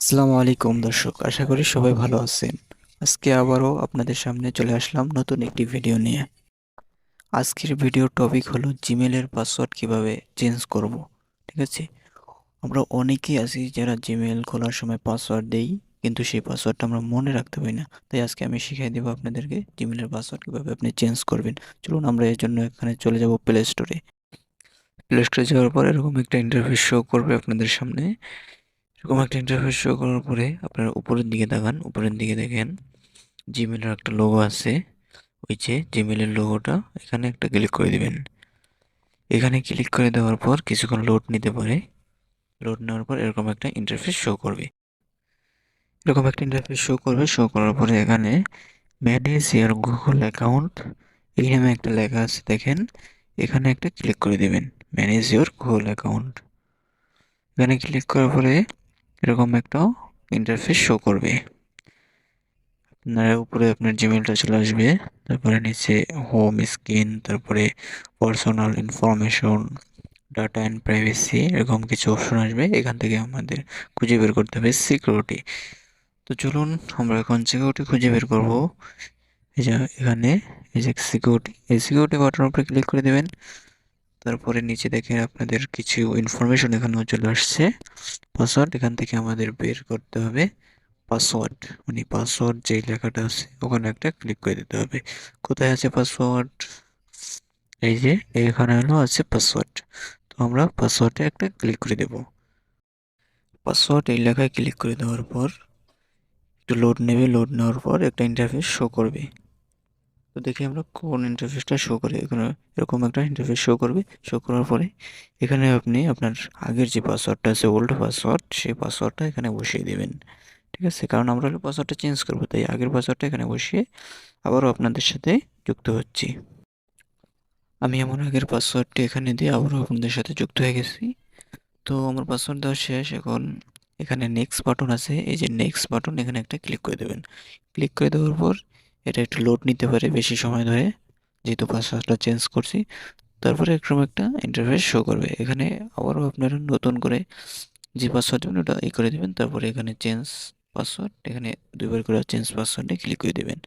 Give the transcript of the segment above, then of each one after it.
আসসালামু আলাইকুম দর্শক, আশা করি সবাই ভালো আছেন। আজকে আবারও আপনাদের সামনে চলে আসলাম নতুন একটি ভিডিও নিয়ে। আজকের ভিডিওর টপিক হলো জিমেলের পাসওয়ার্ড কিভাবে চেঞ্জ করব। ঠিক আছে, আমরা অনেকেই আছি যারা জিমেল খোলার সময় পাসওয়ার্ড দেই, কিন্তু সেই পাসওয়ার্ডটা আমরা মনে রাখতে পারি না। তাই আজকে আমি শিখিয়ে দেবো আপনাদেরকে জিমেলের পাসওয়ার্ড কিভাবে আপনি চেঞ্জ করবেন। চলুন আমরা এর জন্য এখানে চলে যাব প্লে স্টোরে। প্লে স্টোরে যাওয়ার পর এরকম একটা ইন্টারফেস শো করবে আপনাদের সামনে। এরকম একটা ইন্টারফেস শো করার পরে আপনারা উপরের দিকে তাকান, উপরের দিকে দেখেন জিমেলের একটা লোগো আছে। ওই যে জিমেলের লোগোটা, এখানে একটা ক্লিক করে দিবেন। এখানে ক্লিক করে দেওয়ার পর কিছুক্ষণ লোড নিতে পারে। লোড নেওয়ার পর এরকম একটা ইন্টারফেস শো করবে। এরকম একটা ইন্টারফেস শো করবে, শো করার পরে এখানে ম্যানেজ ইয়ার গুগল অ্যাকাউন্ট এই নামে একটা লেখা আছে, দেখেন। এখানে একটা ক্লিক করে দিবেন, ম্যানেজ ইওর গুগল অ্যাকাউন্ট। এখানে ক্লিক করার পরে এরকম একটা ইন্টারফেস শো করবে। আপনার উপরে আপনার জিমেলটা চলে আসবে, তারপরে নিচে হোম স্ক্রিন, তারপরে personal information, data and privacy, এরকম কিছু অপশন আসবে। এখান থেকে আমাদের খুঁজে বের করতে হবে সিকিউরিটি। তো চলুন আমরা এখন সিকিউরিটি খুঁজে বের করব। এই যে এখানে এই যে সিকিউরিটি, এই সিকিউরিটি বাটনের উপরে ক্লিক করে দেবেন। তারপরে নিচে দেখেন আপনাদের কিছু ইনফরমেশন এখানেও চলে আসছে। পাসওয়ার্ড, এখান থেকে আমাদের বের করতে হবে পাসওয়ার্ড, মানে পাসওয়ার্ড যেই লেখাটা আছে ওখানে একটা ক্লিক করে দিতে হবে। কোথায় আছে পাসওয়ার্ড? এই যে এখানে হলো আছে পাসওয়ার্ড। তো আমরা পাসওয়ার্ডে একটা ক্লিক করে দেব। পাসওয়ার্ড এই লেখায় ক্লিক করে দেওয়ার পর একটু লোড নেবে, লোড নেওয়ার পর একটা ইন্টারফেস শো করবে। তো দেখি আমরা কোন ইন্টারফেসটা শো করে। এখানে এরকম একটা ইন্টারফেস শো করবে। শো করার পরে এখানে আপনি আপনার আগের যে পাসওয়ার্ডটা আছে, ওল্ড পাসওয়ার্ড, সেই পাসওয়ার্ডটা এখানে বসিয়ে দেবেন। ঠিক আছে, কারণ আমরা হলো পাসওয়ার্ডটা চেঞ্জ করবো, তাই আগের পাসওয়ার্ডটা এখানে বসিয়ে আবারও আপনাদের সাথে যুক্ত হচ্ছি। আমি আমার আগের পাসওয়ার্ডটি এখানে দিয়ে আবারও আপনাদের সাথে যুক্ত হয়ে গেছি। তো আমার পাসওয়ার্ড দেওয়া শেষ। এখন এখানে নেক্সট বাটন আছে, এই যে নেক্সট বাটন, এখানে একটা ক্লিক করে দেবেন। ক্লিক করে দেওয়ার পর এটা একটু লোড নিতে পারে বেশি সময় ধরে, যেহেতু পাসওয়ার্ডটা চেঞ্জ করছি। তারপরে এরকম একটা ইন্টারফেস শো করবে। এখানে আবারও আপনারা নতুন করে যে পাসওয়ার্ড দেবেন ওটা করে দেবেন। তারপরে এখানে চেঞ্জ পাসওয়ার্ড, এখানে দুইবার করে চেঞ্জ পাসওয়ার্ডে ক্লিক করে দেবেন।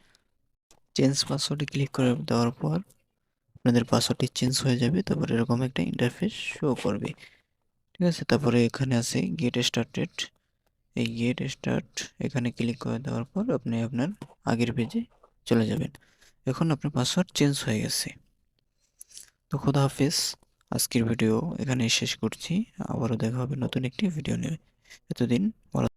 চেঞ্জ পাসওয়ার্ডে ক্লিক করে দেওয়ার পর আপনাদের পাসওয়ার্ডটি চেঞ্জ হয়ে যাবে। তারপরে এরকম একটা ইন্টারফেস শো করবে। ঠিক আছে, তারপরে এখানে আছে গেট স্টার্টেড। এই গেট স্টার্ট এখানে ক্লিক করে দেওয়ার পর আপনি আপনার আগের পেজে চলে যাবেন। এখন আপনার পাসওয়ার্ড চেঞ্জ হয়ে গেছে। তো খোদা হাফেজ, আজকের ভিডিও এখানে শেষ করছি। আবারও দেখা হবে নতুন একটি ভিডিও নিয়ে। এতদিন ভালো